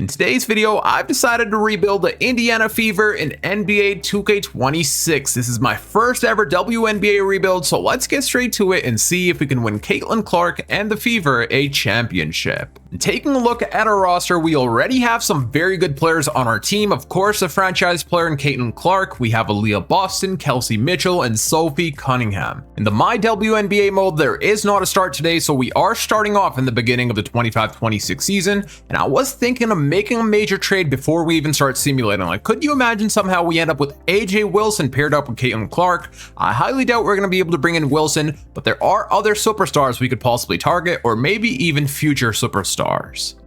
In today's video, I've decided to rebuild the Indiana Fever in NBA 2K26. This is my first ever WNBA rebuild, so let's get straight to it and see if we can win Caitlin Clark and the Fever a championship. And taking a look at our roster, we already have some very good players on our team. Of course, a franchise player in Caitlin Clark. We have Aaliyah Boston, Kelsey Mitchell, and Sophie Cunningham. In the My WNBA mode, there is not a start today, so we are starting off in the beginning of the 25-26 season, and I was thinking of making a major trade before we even start simulating. Like, could you imagine somehow we end up with AJ Wilson paired up with Caitlin Clark? I highly doubt we're going to be able to bring in Wilson, but there are other superstars we could possibly target, or maybe even future superstars.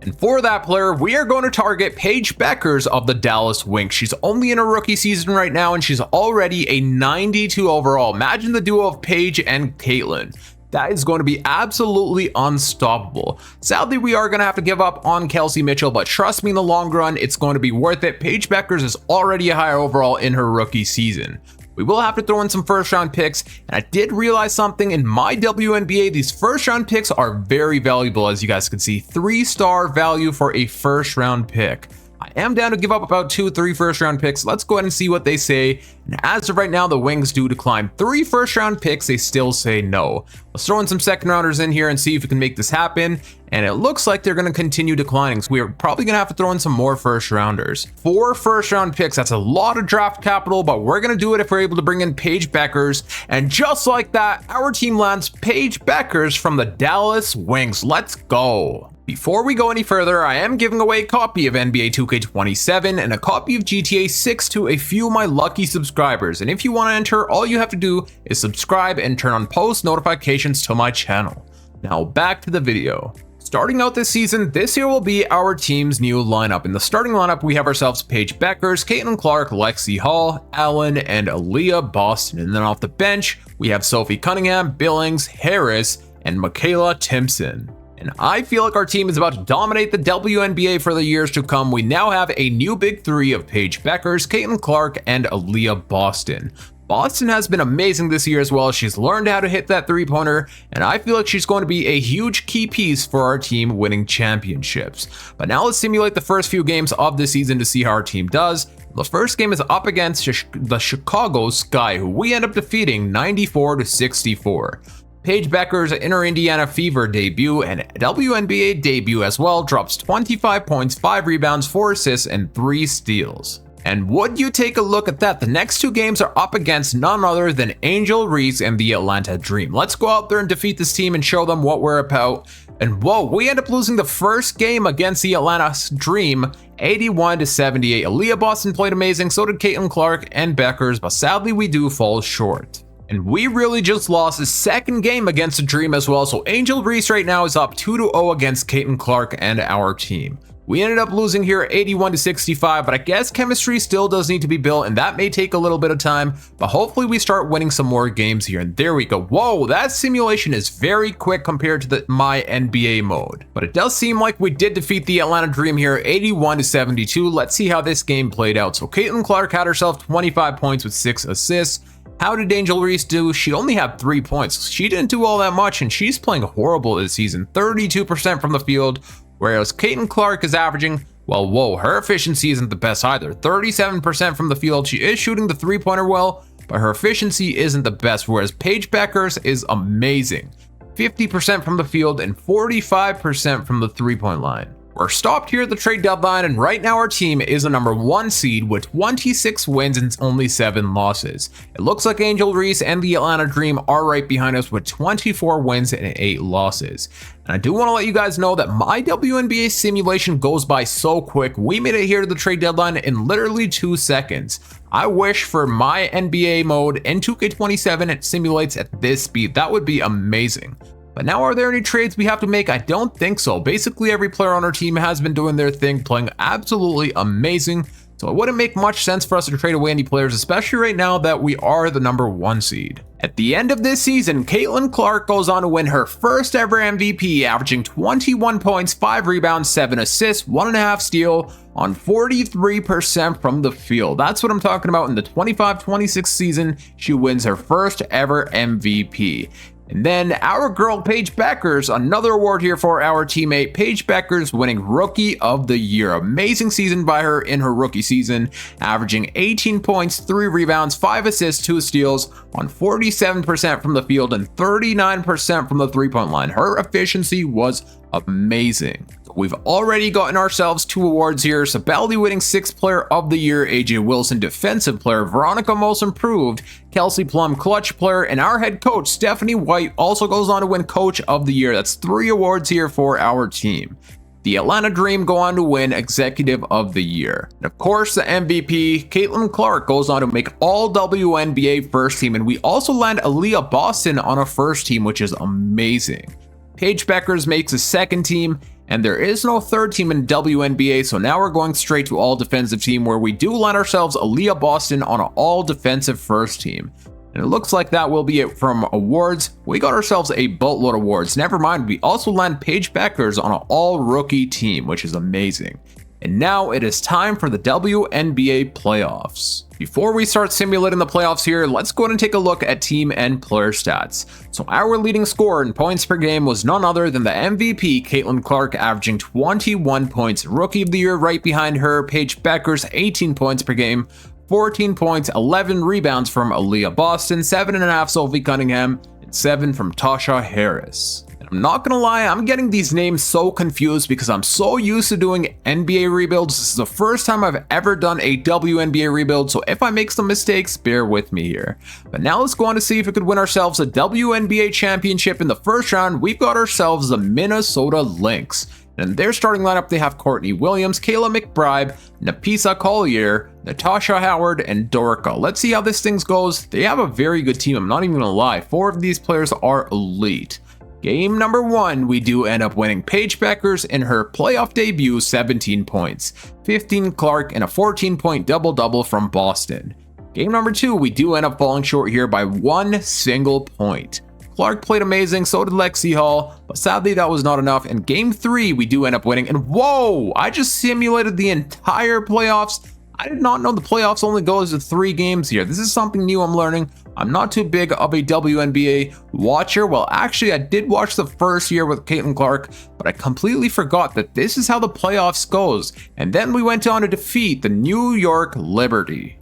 And for that player, we are going to target Paige Bueckers of the Dallas Wings. She's only in her rookie season right now, and she's already a 92 overall. Imagine the duo of Paige and Caitlin. That is going to be absolutely unstoppable. Sadly, we are going to have to give up on Kelsey Mitchell, but trust me, in the long run, it's going to be worth it. Paige Bueckers is already a higher overall in her rookie season. We will have to throw in some first round picks, and I did realize something in my WNBA. These first round picks are very valuable, as you guys can see. 3-star value for a first round pick. I am down to give up about 2-3 first round picks. Let's go ahead and see what they say. And as of right now, the Wings do decline 3 first round picks. They still say no. Let's throw in some second rounders in here and see if we can make this happen. And it looks like they're going to continue declining, so we're probably going to have to throw in some more first rounders. 4 first round picks, that's a lot of draft capital, but we're going to do it if we're able to bring in Paige Bueckers. And just like that, our team lands Paige Bueckers from the Dallas Wings. Let's go. Before we go any further, I am giving away a copy of NBA 2K27 and a copy of GTA 6 to a few of my lucky subscribers. And if you want to enter, all you have to do is subscribe and turn on post notifications to my channel. Now back to the video. Starting out this season, this here will be our team's new lineup. In the starting lineup, we have ourselves Paige Bueckers, Caitlin Clark, Lexi Hall, Allen, and Aaliyah Boston. And then off the bench, we have Sophie Cunningham, Billings, Harris, and Michaela Timpson. And I feel like our team is about to dominate the WNBA for the years to come. We now have a new big three of Paige Bueckers, Caitlin Clark, and Aaliyah Boston. Boston has been amazing this year as well. She's learned how to hit that three-pointer, and I feel like she's going to be a huge key piece for our team winning championships. But now let's simulate the first few games of the season to see how our team does. The first game is up against the Chicago Sky, who we end up defeating 94-64. Paige Bueckers in her Indiana Fever debut and WNBA debut as well drops 25 points, 5 rebounds, 4 assists, and 3 steals. And would you take a look at that? The next 2 games are up against none other than Angel Reese and the Atlanta Dream. Let's go out there and defeat this team and show them what we're about. And whoa, we end up losing the first game against the Atlanta Dream, 81-78. Aaliyah Boston played amazing, so did Caitlin Clark and Bueckers, but sadly we do fall short. And we really just lost the second game against the Dream as well, so Angel Reese right now is up 2-0 against Caitlin Clark and our team. We ended up losing here 81-65, but I guess chemistry still does need to be built, and that may take a little bit of time, but hopefully we start winning some more games here. And there we go. Whoa, that simulation is very quick compared to the My NBA mode. But it does seem like we did defeat the Atlanta Dream here 81-72. Let's see how this game played out. So Caitlin Clark had herself 25 points with 6 assists. How did Angel Reese do? She only had 3 points. She didn't do all that much, and she's playing horrible this season. 32% from the field, whereas Caitlin Clark is averaging, well, whoa, her efficiency isn't the best either. 37% from the field. She is shooting the three-pointer well, but her efficiency isn't the best, whereas Paige Bueckers is amazing. 50% from the field and 45% from the three-point line. We're stopped here at the trade deadline, and right now our team is a number 1 seed with 26 wins and only 7 losses. It looks like Angel Reese and the Atlanta Dream are right behind us with 24 wins and 8 losses. And I do want to let you guys know that my WNBA simulation goes by so quick. We made it here to the trade deadline in literally 2 seconds. I wish for my NBA mode in 2K27 it simulates at this speed. That would be amazing. But now, are there any trades we have to make? I don't think so. Basically, every player on our team has been doing their thing, playing absolutely amazing. So it wouldn't make much sense for us to trade away any players, especially right now that we are the number 1 seed. At the end of this season, Caitlin Clark goes on to win her first ever MVP, averaging 21 points, 5 rebounds, 7 assists, 1.5 steal on 43% from the field. That's what I'm talking about. In the 25-26 season, she wins her first ever MVP. And then our girl Paige Bueckers, another award here for our teammate Paige Bueckers, winning Rookie of the Year. Amazing season by her in her rookie season, averaging 18 points, 3 rebounds, 5 assists, 2 steals on 47% from the field and 39% from the three-point line. Her efficiency was amazing. We've already gotten ourselves 2 awards here. Sabelli winning 6th Player of the Year, AJ Wilson Defensive Player, Veronica Most Improved, Kelsey Plum Clutch Player, and our head coach Stephanie White also goes on to win Coach of the Year. That's 3 awards here for our team. The Atlanta Dream go on to win Executive of the Year. And of course, the MVP, Caitlin Clark, goes on to make all WNBA first team, and we also land Aaliyah Boston on a first team, which is amazing. Paige Bueckers makes a second team, and there is no third team in WNBA, so now we're going straight to all defensive team, where we do land ourselves Aaliyah Boston on an all defensive first team. And it looks like that will be it from awards. We got ourselves a boatload of awards. Never mind, we also land Paige Bueckers on an all rookie team, which is amazing. And now it is time for the WNBA playoffs. Before we start simulating the playoffs here, let's go ahead and take a look at team and player stats. So our leading scorer in points per game was none other than the MVP, Caitlin Clark, averaging 21 points. Rookie of the Year right behind her, Paige Bueckers, 18 points per game, 14 points, 11 rebounds from Aaliyah Boston, 7.5 Sophie Cunningham, and 7 from Tasha Harris. I'm not gonna lie, I'm getting these names so confused because I'm so used to doing NBA rebuilds. This is the first time I've ever done a WNBA rebuild, so if I make some mistakes, bear with me here. But now let's go on to see if we could win ourselves a WNBA championship. In the first round, we've got ourselves the Minnesota Lynx. And in their starting lineup, they have Courtney Williams, Kayla McBride, Napisa Collier, Natasha Howard, and Dorica. Let's see how this thing goes. They have a very good team, I'm not even gonna lie. 4 of these players are elite. Game number 1, we do end up winning Paige Bueckers in her playoff debut, 17 points, 15 Clark, and a 14-point double-double from Boston. Game number 2, we do end up falling short here by 1 single point. Clark played amazing, so did Lexi Hall, but sadly that was not enough. In game 3, we do end up winning, and whoa, I just simulated the entire playoffs. I did not know the playoffs only goes to 3 games here. This is something new I'm learning. I'm not too big of a WNBA watcher. Well, actually, I did watch the first year with Caitlin Clark, but I completely forgot that this is how the playoffs goes. And then we went on to defeat the New York Liberty.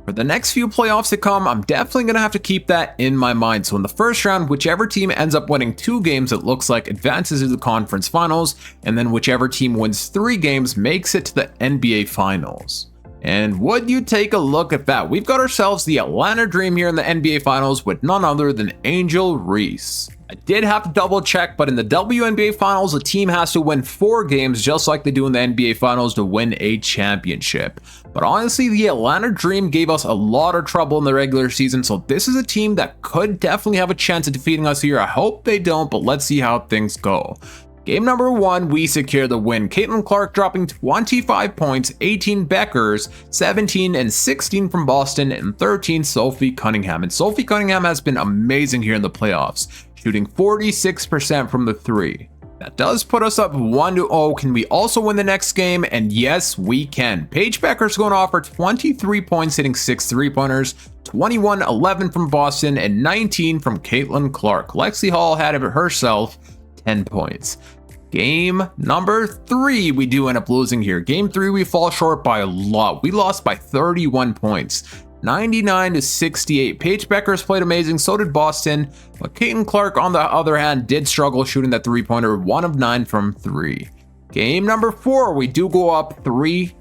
For the next few playoffs to come, I'm definitely going to have to keep that in my mind. So in the first round, whichever team ends up winning 2 games, it looks like advances to the conference finals, and then whichever team wins 3 games makes it to the NBA finals. And would you take a look at that? We've got ourselves the Atlanta Dream here in the NBA finals with none other than Angel Reese. I did have to double check, but in the WNBA finals, a team has to win 4 games just like they do in the NBA finals to win a championship. But honestly, the Atlanta Dream gave us a lot of trouble in the regular season, so this is a team that could definitely have a chance of defeating us here. I hope they don't, but let's see how things go. Game number 1, we secure the win. Caitlin Clark dropping 25 points, 18 Bueckers, 17 and 16 from Boston, and 13 Sophie Cunningham. And Sophie Cunningham has been amazing here in the playoffs, shooting 46% from the 3. That does put us up 1-0. Can we also win the next game? And yes, we can. Paige Bueckers going to offer 23 points, hitting 6 3-pointers, 21, 11 from Boston, and 19 from Caitlin Clark. Lexi Hall had it herself, 10 points. Game number 3, we do end up losing here. Game 3, we fall short by a lot. We lost by 31 points, 99-68. Paige Bueckers played amazing, so did Boston, but Caitlin Clark, on the other hand, did struggle shooting that 3-pointer, 1 of 9 from 3. Game number 4, we do go up 3-1.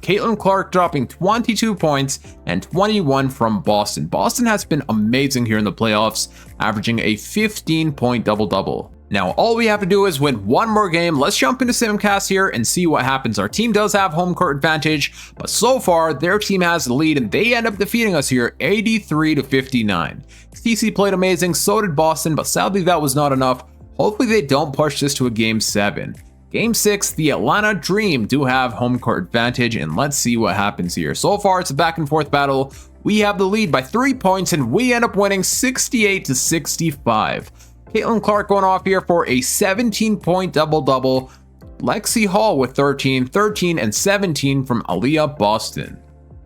Caitlin Clark dropping 22 points and 21 from Boston. Boston has been amazing here in the playoffs, averaging a 15-point double-double. Now, all we have to do is win 1 more game. Let's jump into Simcast here and see what happens. Our team does have home court advantage, but so far, their team has the lead, and they end up defeating us here 83-59. CC played amazing, so did Boston, but sadly that was not enough. Hopefully they don't push this to a Game 7. Game 6, the Atlanta Dream do have home court advantage, and let's see what happens here. So far, it's a back and forth battle. We have the lead by 3 points, and we end up winning 68-65. Caitlin Clark going off here for a 17-point double-double. Lexi Hall with 13, 13, and 17 from Aaliyah Boston.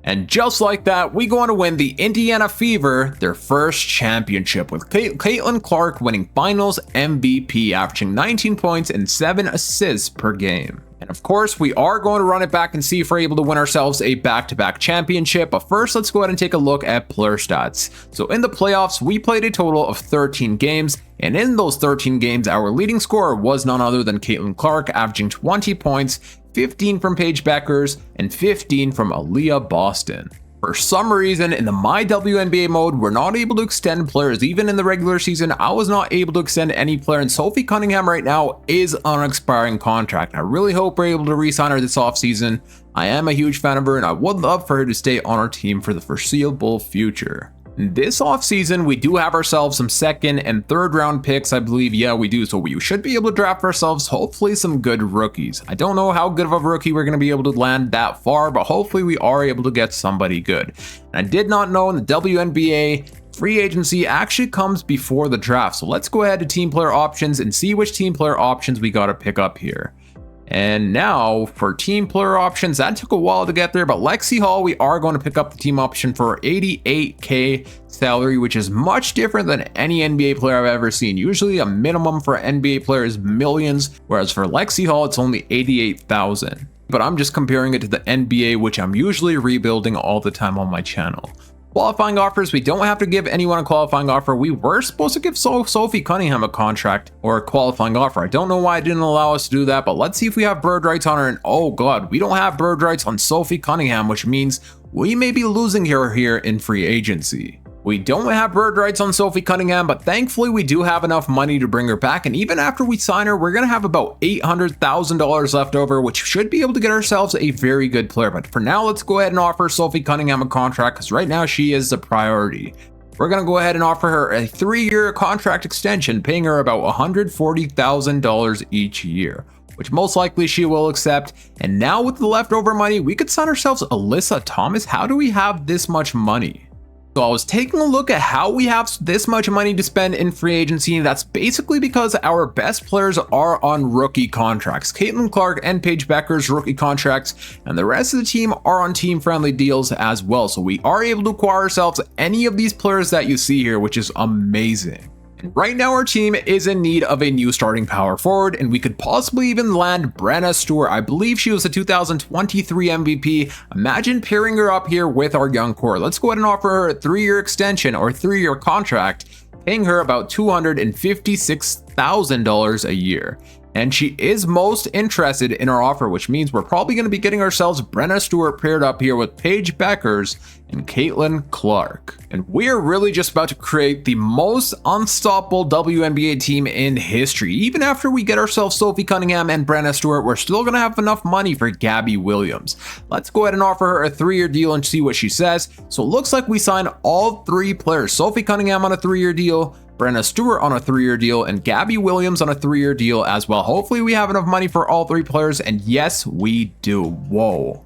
And just like that, we go on to win the Indiana Fever their first championship, with Caitlin Clark winning Finals MVP, averaging 19 points and 7 assists per game. And of course, we are going to run it back and see if we're able to win ourselves a back-to-back championship. But first, let's go ahead and take a look at player stats. So in the playoffs, we played a total of 13 games. And in those 13 games, our leading scorer was none other than Caitlin Clark, averaging 20 points, 15 from Paige Bueckers, and 15 from Aaliyah Boston. For some reason, in the My WNBA mode, we're not able to extend players. Even in the regular season, I was not able to extend any player, and Sophie Cunningham right now is on an expiring contract. I really hope we're able to re-sign her this offseason. I am a huge fan of her, and I would love for her to stay on our team for the foreseeable future. This offseason, we do have ourselves some second and third round picks, I believe. Yeah, we do. So we should be able to draft ourselves, hopefully, some good rookies. I don't know how good of a rookie we're going to be able to land that far, but hopefully we are able to get somebody good. And I did not know in the WNBA, free agency actually comes before the draft. So let's go ahead to team player options and see which team player options we got to pick up here. And now for team player options, that took a while to get there, but Lexi Hall, we are going to pick up the team option for $88K salary, which is much different than any NBA player I've ever seen. Usually a minimum for an NBA player is millions, whereas for Lexi Hall, it's only $88,000. But I'm just comparing it to the NBA, which I'm usually rebuilding all the time on my channel. Qualifying offers, we don't have to give anyone a qualifying offer. We were supposed to give Sophie Cunningham a contract or a qualifying offer. I don't know why it didn't allow us to do that, but let's see if we have bird rights on her. And oh god, we don't have bird rights on Sophie Cunningham, which means we may be losing her here in free agency. We don't have bird rights on Sophie Cunningham, but thankfully we do have enough money to bring her back. And even after we sign her, we're going to have about $800,000 left over, which should be able to get ourselves a very good player. But for now, let's go ahead and offer Sophie Cunningham a contract, because right now she is the priority. We're going to go ahead and offer her a 3-year contract extension, paying her about $140,000 each year, which most likely she will accept. And now with the leftover money, we could sign ourselves Alyssa Thomas. How do we have this much money? So I was taking a look at how we have this much money to spend in free agency, and that's basically because our best players are on rookie contracts. Caitlin Clark and Paige Bueckers rookie contracts, and the rest of the team are on team-friendly deals as well. So we are able to acquire ourselves any of these players that you see here, which is amazing. Right now, our team is in need of a new starting power forward, and we could possibly even land Brenna Stewart. I believe she was the 2023 MVP. Imagine pairing her up here with our young core. Let's go ahead and offer her a 3-year extension or 3-year contract, paying her about $256,000 a year. And she is most interested in our offer, which means we're probably going to be getting ourselves Brenna Stewart paired up here with Paige Bueckers and Caitlin Clark. And we're really just about to create the most unstoppable WNBA team in history. Even after we get ourselves Sophie Cunningham and Brenna Stewart, we're still going to have enough money for Gabby Williams. Let's go ahead and offer her a 3-year deal and see what she says. So it looks like we signed all 3 players. Sophie Cunningham on a 3-year deal, Brenna Stewart on a 3-year deal, and Gabby Williams on a 3-year deal as well. Hopefully we have enough money for all 3 players, and yes, we do. Whoa.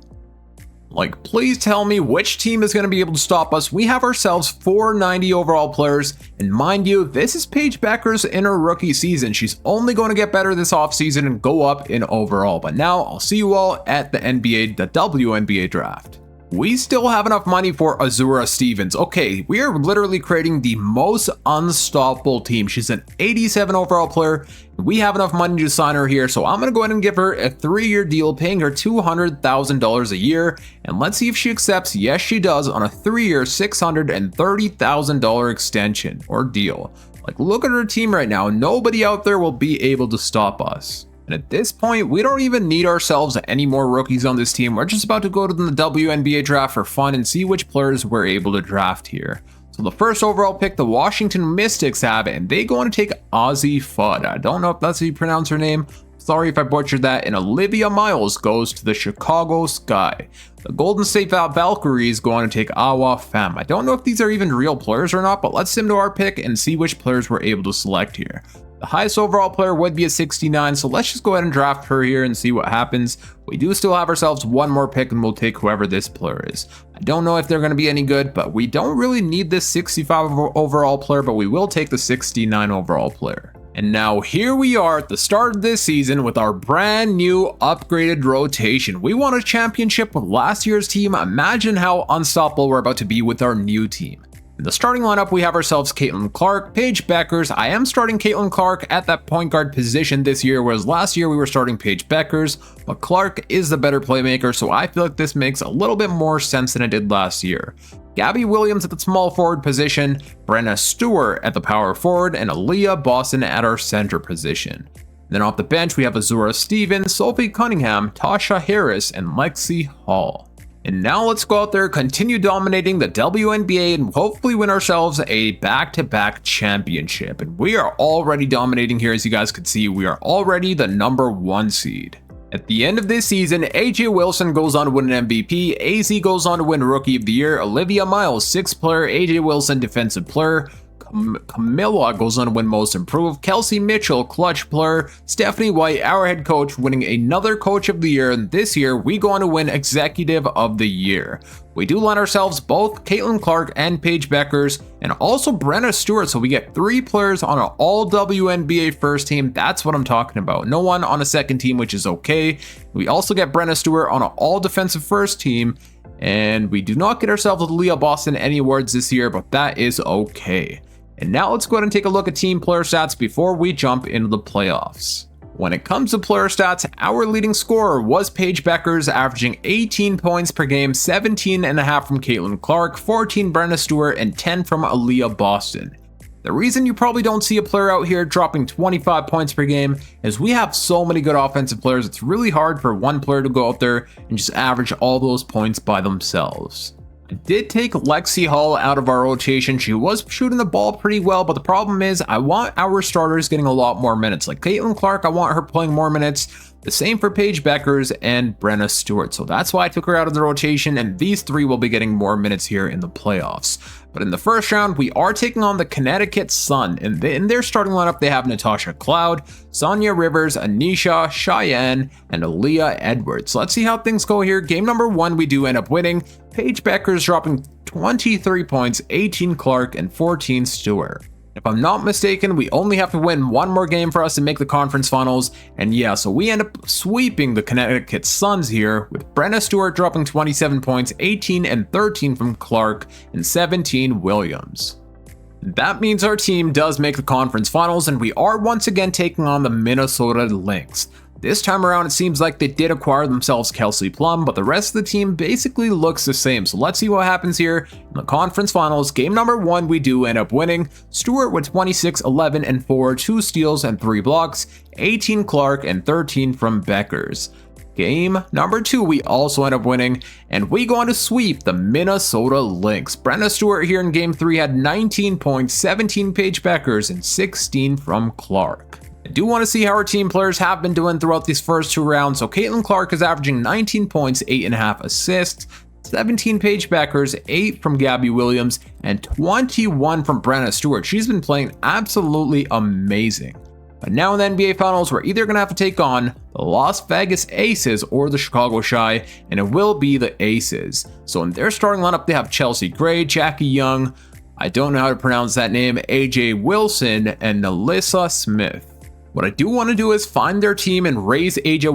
Like, please tell me which team is going to be able to stop us. We have ourselves 490 overall players, and mind you, this is Paige Bueckers in her rookie season. She's only going to get better this offseason and go up in overall. But now, I'll see you all at the WNBA draft. We still have enough money for Azura Stevens. Okay, we are literally creating the most unstoppable team. She's an 87 overall player. We have enough money to sign her here, so I'm going to go ahead and give her a 3-year deal, paying her $200,000 a year. And let's see if she accepts. Yes, she does, on a 3-year, $630,000 extension or deal. Like, look at her team right now. Nobody out there will be able to stop us. And at this point, we don't even need ourselves any more rookies on this team. We're just about to go to the WNBA draft for fun and see which players we're able to draft here. So the first overall pick, the Washington Mystics have it, and they go on to take Ozzy Fudd. I don't know if that's how you pronounce her name. Sorry if I butchered that. And Olivia Miles goes to the Chicago Sky. The Golden State Valkyries go on to take Awa Pham. I don't know if these are even real players or not, but let's sim to our pick and see which players we're able to select here. The highest overall player would be a 69, so let's just go ahead and draft her here and see what happens. We do still have ourselves one more pick, and we'll take whoever this player is. I don't know if they're going to be any good, but we don't really need this 65 overall player, but we will take the 69 overall player. And now here we are at the start of this season with our brand new upgraded rotation. We won a championship with last year's team. Imagine how unstoppable we're about to be with our new team. In the starting lineup, we have ourselves Caitlin Clark, Paige Bueckers. I am starting Caitlin Clark at that point guard position this year, whereas last year we were starting Paige Bueckers, but Clark is the better playmaker, so I feel like this makes a little bit more sense than it did last year. Gabby Williams at the small forward position, Brenna Stewart at the power forward, and Aaliyah Boston at our center position. Then off the bench, we have Azura Stevens, Sophie Cunningham, Tasha Harris, and Lexi Hall. And now let's go out there, continue dominating the WNBA, and hopefully win ourselves a back-to-back championship. And we are already dominating here, as you guys can see. We are already the #1 seed. At the end of this season, AJ Wilson goes on to win an MVP, AZ goes on to win Rookie of the Year, Olivia Miles, 6th player, AJ Wilson, Defensive Player, Camilla goes on to win Most Improved, Kelsey Mitchell, Clutch Player, Stephanie White, our head coach, winning another Coach of the Year, and this year we go on to win Executive of the Year. We do land ourselves both Caitlin Clark and Paige Bueckers, and also Brenna Stewart, so we get 3 players on an all WNBA first team. That's what I'm talking about. No one on a second team, which is okay. We also get Brenna Stewart on an all defensive first team, and we do not get ourselves with Leah Boston any awards this year, but that is okay. And now let's go ahead and take a look at team player stats before we jump into the playoffs. When it comes to player stats, our leading scorer was Paige Bueckers, averaging 18 points per game, 17.5 from Caitlin Clark, 14 Brenna Stewart, and 10 from Aaliyah Boston. The reason you probably don't see a player out here dropping 25 points per game is we have so many good offensive players. It's really hard for one player to go out there and just average all those points by themselves. I did take Lexi Hall out of our rotation. She was shooting the ball pretty well, but the problem is I want our starters getting a lot more minutes. Like Caitlin Clark, I want her playing more minutes. The same for Paige Bueckers and Brenna Stewart. So that's why I took her out of the rotation, and these 3 will be getting more minutes here in the playoffs. But in the first round, we are taking on the Connecticut Sun. And in their starting lineup, they have Natasha Cloud, Sonia Rivers, Anisha, Cheyenne, and Aaliyah Edwards. So let's see how things go here. Game number 1, we do end up winning. Paige Bueckers dropping 23 points, 18 Clark, and 14 Stewart. If I'm not mistaken, we only have to win 1 more game for us to make the conference finals. And yeah, so we end up sweeping the Connecticut Suns here, with Brenna Stewart dropping 27 points, 18 and 13 from Clark, and 17 Williams. That means our team does make the conference finals, and we are once again taking on the Minnesota Lynx. This time around, it seems like they did acquire themselves Kelsey Plum, but the rest of the team basically looks the same. So let's see what happens here in the conference finals. Game number 1, we do end up winning. Stewart with 26, 11, and 4, 2 steals and 3 blocks, 18 Clark, and 13 from Bueckers. Game number 2, we also end up winning, and we go on to sweep the Minnesota Lynx. Brenna Stewart here in Game 3 had 19 points, 17 Paige Bueckers, and 16 from Clark. I do want to see how our team players have been doing throughout these first 2 rounds. So Caitlin Clark is averaging 19 points, 8.5 assists, 17 Paige Bueckers, 8 from Gabby Williams, and 21 from Brenna Stewart. She's been playing absolutely amazing. But now in the NBA Finals, we're either going to have to take on the Las Vegas Aces or the Chicago Shy, and it will be the Aces. So in their starting lineup, they have Chelsea Gray, Jackie Young, I don't know how to pronounce that name, AJ Wilson, and Alyssa Smith. What I do want to do is find their team and raise AJ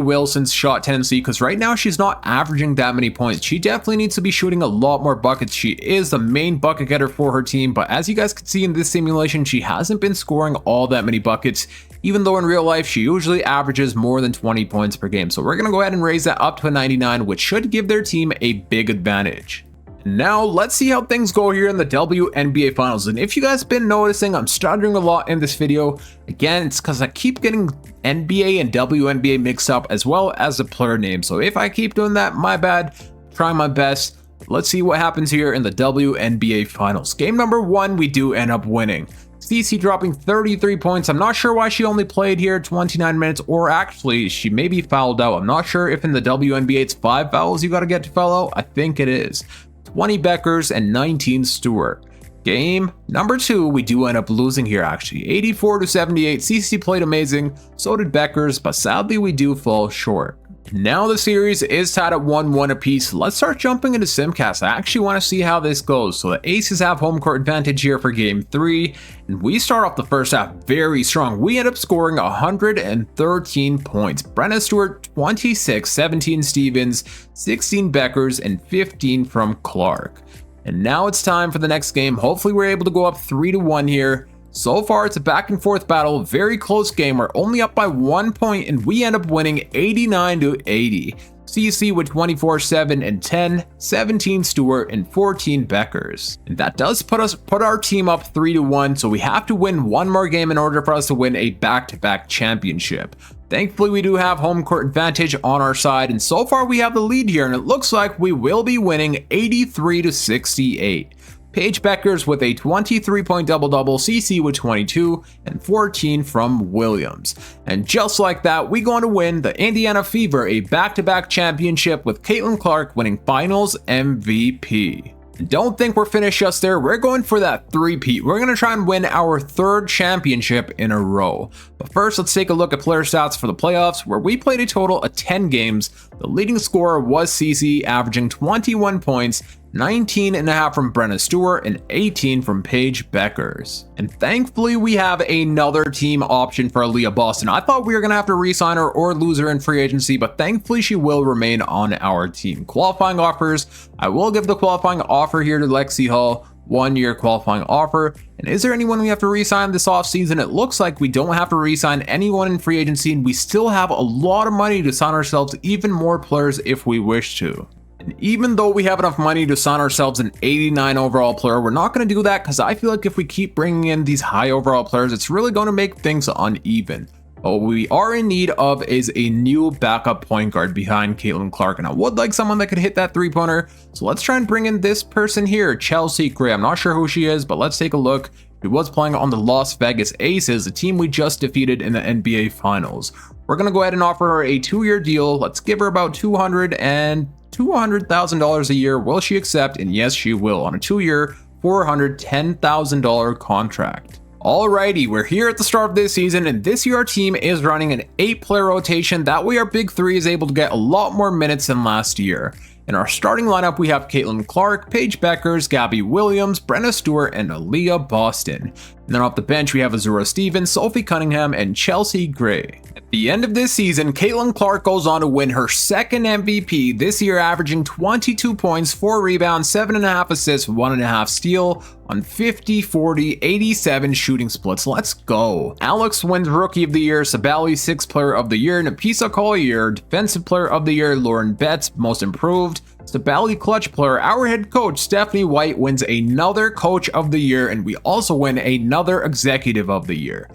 Wilson's shot tendency, because right now she's not averaging that many points. She definitely needs to be shooting a lot more buckets. She is the main bucket getter for her team, but as you guys can see in this simulation, she hasn't been scoring all that many buckets, even though in real life she usually averages more than 20 points per game. So we're going to go ahead and raise that up to a 99, which should give their team a big advantage. Now let's see how things go here in the WNBA Finals. And if you guys have been noticing, I'm stuttering a lot in this video. Again, it's because I keep getting NBA and WNBA mixed up, as well as the player name. So if I keep doing that, my bad. Trying my best. Let's see what happens here in the WNBA Finals. Game number 1, we do end up winning. Cece dropping 33 points. I'm not sure why she only played here 29 minutes, or actually she may be fouled out. I'm not sure if in the WNBA it's 5 fouls you got to get to foul out. I think it is. 20 Bueckers and 19 Stewart. Game number 2, we do end up losing here actually. 84-78. Cece played amazing, so did Bueckers, but sadly we do fall short. Now the series is tied at 1-1 apiece. Let's start jumping into Simcast. I actually want to see how this goes. So the Aces have home court advantage here for game 3, and we start off the first half very strong. We end up scoring 113 points. Brenna Stewart 26, 17 Stevens, 16 Bueckers, and 15 from Clark. And now it's time for the next game. Hopefully we're able to go up 3-1 here. So far, it's a back and forth battle, very close game. We're only up by 1 point, and we end up winning 89-80. CC with 24, 7, and 10, 17 Stewart, and 14 Bueckers. And that does put our team up 3-1, so we have to win one more game in order for us to win a back-to-back championship. Thankfully, we do have home court advantage on our side, and so far we have the lead here, and it looks like we will be winning 83-68. Paige Bueckers with a 23-point double-double, CC with 22, and 14 from Williams. And just like that, we go on to win the Indiana Fever a back-to-back championship with Caitlin Clark winning Finals MVP. And don't think we're finished just there, we're going for that three-peat. We're going to try and win our 3rd championship in a row. But first, let's take a look at player stats for the playoffs, where we played a total of 10 games. The leading scorer was CC, averaging 21 points, 19.5 from Brenna Stewart, and 18 from Paige Bueckers. And thankfully, we have another team option for Aaliyah Boston. I thought we were going to have to re-sign her or lose her in free agency, but thankfully she will remain on our team. Qualifying offers, I will give the qualifying offer here to Lexi Hall, 1-year qualifying offer. And is there anyone we have to re-sign this offseason? It looks like we don't have to re-sign anyone in free agency, and we still have a lot of money to sign ourselves even more players if we wish to. And even though we have enough money to sign ourselves an 89 overall player, we're not going to do that because I feel like if we keep bringing in these high overall players, it's really going to make things uneven. But what we are in need of is a new backup point guard behind Caitlin Clark, and I would like someone that could hit that three-pointer. So let's try and bring in this person here, Chelsea Gray. I'm not sure who she is, but let's take a look. She was playing on the Las Vegas Aces, a team we just defeated in the NBA Finals. We're going to go ahead and offer her a 2-year deal. Let's give her about $200,000 a year. Will she accept? And yes, she will, on a 2-year, $410,000 contract. Alrighty, we're here at the start of this season, and this year our team is running an 8-player rotation. That way our big 3 is able to get a lot more minutes than last year. In our starting lineup, we have Caitlin Clark, Paige Bueckers, Gabby Williams, Brenna Stewart, and Aaliyah Boston. And then off the bench, we have Azura Stevens, Sophie Cunningham, and Chelsea Gray. At the end of this season, Caitlin Clark goes on to win her 2nd MVP, this year averaging 22 points, 4 rebounds, 7.5 assists, 1.5 steal on 50, 40, 87 shooting splits. Let's go. Alex wins Rookie of the Year, Sabali 6th Player of the Year, Napisa Collier, Defensive Player of the Year, Lauren Betts, Most Improved, Sabali Clutch Player. Our head coach, Stephanie White, wins another Coach of the Year, and we also win another Executive of the Year.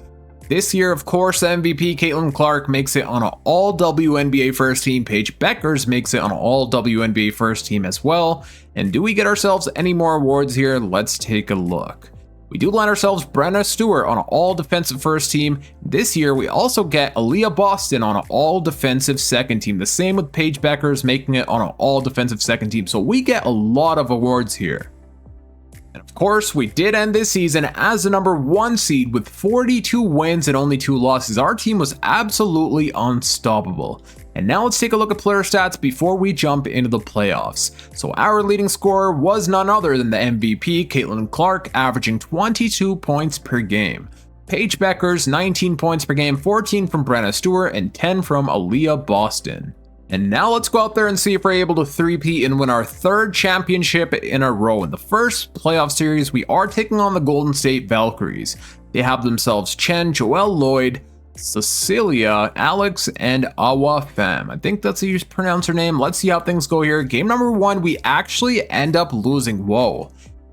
This year, of course, the MVP, Caitlin Clark, makes it on an all WNBA first team. Paige Bueckers makes it on an all WNBA first team as well. And do we get ourselves any more awards here? Let's take a look. We do land ourselves Brenna Stewart on an all defensive first team. This year, we also get Aaliyah Boston on an all defensive second team. The same with Paige Bueckers making it on an all defensive second team. So we get a lot of awards here. And of course, we did end this season as the number 1 seed with 42 wins and only 2 losses. Our team was absolutely unstoppable. And now let's take a look at player stats before we jump into the playoffs. So our leading scorer was none other than the MVP, Caitlin Clark, averaging 22 points per game. Paige Bueckers, 19 points per game, 14 from Brenna Stewart, and 10 from Aaliyah Boston. And now let's go out there and see if we're able to three-peat and win our 3rd championship in a row. In the first playoff series, we are taking on the Golden State Valkyries. They have themselves Chen, Joelle Lloyd, Cecilia, Alex, and Awa Fem. I think that's how you pronounce her name. Let's see how things go here. Game number 1, we actually end up losing. Whoa.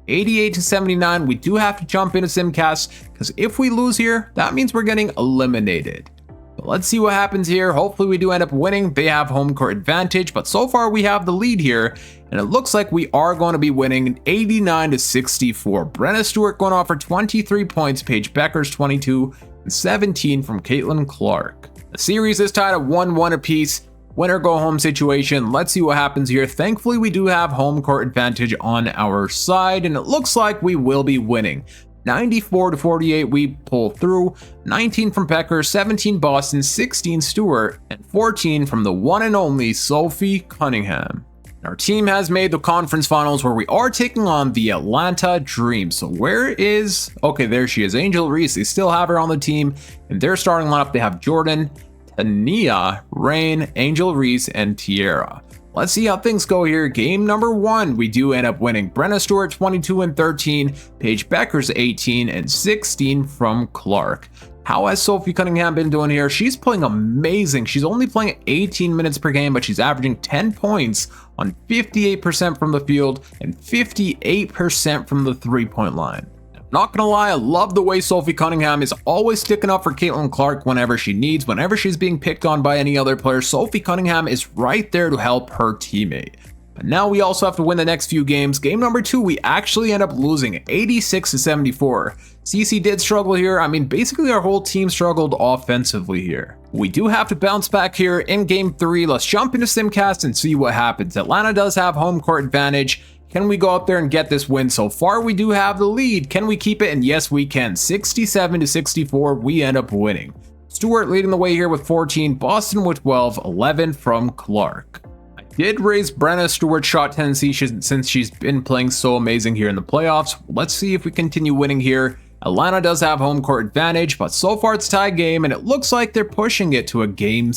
88-79. We do have to jump into Simcast, because if we lose here, that means we're getting eliminated. But let's see what happens here. Hopefully we do end up winning. They have home court advantage, but so far we have the lead here, and it looks like we are going to be winning 89-64. Brenna Stewart going off for 23 points, Paige Bueckers 22, and 17 from Caitlin Clark. The series is tied at 1-1 apiece. Winner go home situation. Let's see what happens here. Thankfully, we do have home court advantage on our side, and it looks like we will be winning. 94-48, we pull through. 19 from Bueckers, 17 Boston, 16 Stewart, and 14 from the one and only Sophie Cunningham. Our team has made the conference finals where we are taking on the Atlanta Dream. So where is... Okay, there she is. Angel Reese. They still have her on the team. In their starting lineup, they have Jordan, Tania, Rain, Angel Reese, and Tierra. Let's see how things go here. Game number 1, we do end up winning. Brenna Stewart 22 and 13, Paige Bueckers 18 and 16 from Clark. How has Sophie Cunningham been doing here? She's playing amazing. She's only playing 18 minutes per game, but she's averaging 10 points on 58% from the field and 58% from the three-point line. Not gonna lie, I love the way Sophie Cunningham is always sticking up for Caitlin Clark whenever she needs. Whenever she's being picked on by any other player, Sophie Cunningham is right there to help her teammate. But now we also have to win the next few games. Game number 2, we actually end up losing 86-74. CC did struggle here. I mean, basically our whole team struggled offensively here. We do have to bounce back here in game 3. Let's jump into Simcast and see what happens. Atlanta does have home court advantage. Can we go up there and get this win? So far, we do have the lead. Can we keep it? And yes, we can. 67-64, we end up winning. Stewart leading the way here with 14, Boston with 12, 11 from Clark. I did raise Brenna Stewart's shot tendency since she's been playing so amazing here in the playoffs. Let's see if we continue winning here. Atlanta does have home court advantage, but so far it's a tie game, and it looks like they're pushing it to a game...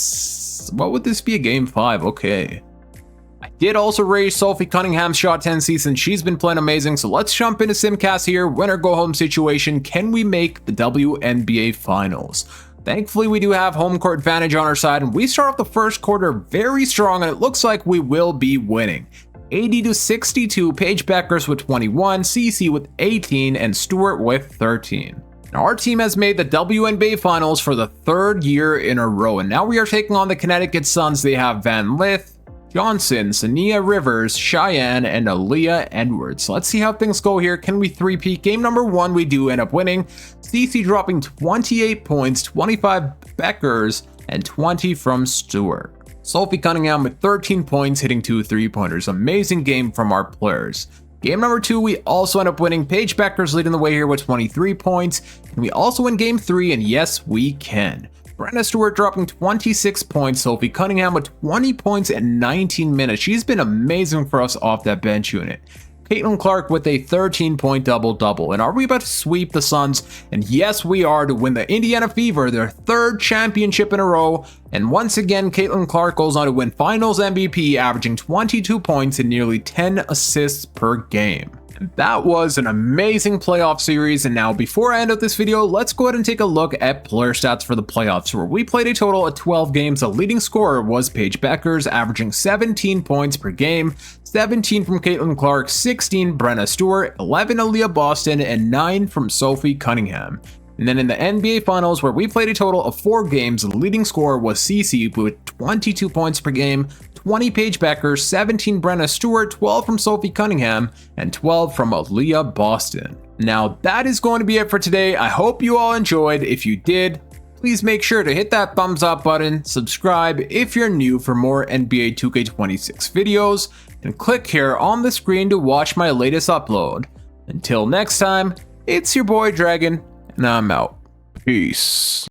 What would this be? A game 5? Okay. I did also raise Sophie Cunningham's shot tendency since she's been playing amazing, so let's jump into Simcast here. Winner go home situation. Can we make the WNBA finals? Thankfully, we do have home court advantage on our side, and we start off the first quarter very strong, and it looks like we will be winning. 80-62, Paige Bueckers with 21, CC with 18, and Stewart with 13. Now, our team has made the WNBA finals for the 3rd year in a row, and now we are taking on the Connecticut Suns. They have Van Lith, Johnson, Sania Rivers, Cheyenne, and Aaliyah Edwards. Let's see how things go here. Can we three-peat? Game number 1, we do end up winning. CC dropping 28 points, 25 Bueckers, and 20 from Stewart. Sophie Cunningham with 13 points, hitting 2 3-pointers. Amazing game from our players. Game number 2, we also end up winning. Paige Bueckers leading the way here with 23 points. Can we also win game 3? And yes, we can. Brenna Stewart dropping 26 points, Sophie Cunningham with 20 points in 19 minutes. She's been amazing for us off that bench unit. Caitlin Clark with a 13-point double-double. And are we about to sweep the Suns? And yes, we are, to win the Indiana Fever, their 3rd championship in a row. And once again, Caitlin Clark goes on to win Finals MVP, averaging 22 points and nearly 10 assists per game. And that was an amazing playoff series. And now, before I end up this video, let's go ahead and take a look at player stats for the playoffs, where we played a total of 12 games. The leading scorer was Paige Bueckers, averaging 17 points per game, 17 from Caitlin Clark, 16 Brenna Stewart, 11 Aaliyah Boston, and 9 from Sophie Cunningham. And then in the NBA Finals, where we played a total of 4 games, the leading scorer was CC with 22 points per game, 20 Paige Bueckers, 17 Brenna Stewart, 12 from Sophie Cunningham, and 12 from Aaliyah Boston. Now, that is going to be it for today. I hope you all enjoyed. If you did, please make sure to hit that thumbs up button, subscribe if you're new for more NBA 2K26 videos, and click here on the screen to watch my latest upload. Until next time, it's your boy Dragon, and I'm out. Peace.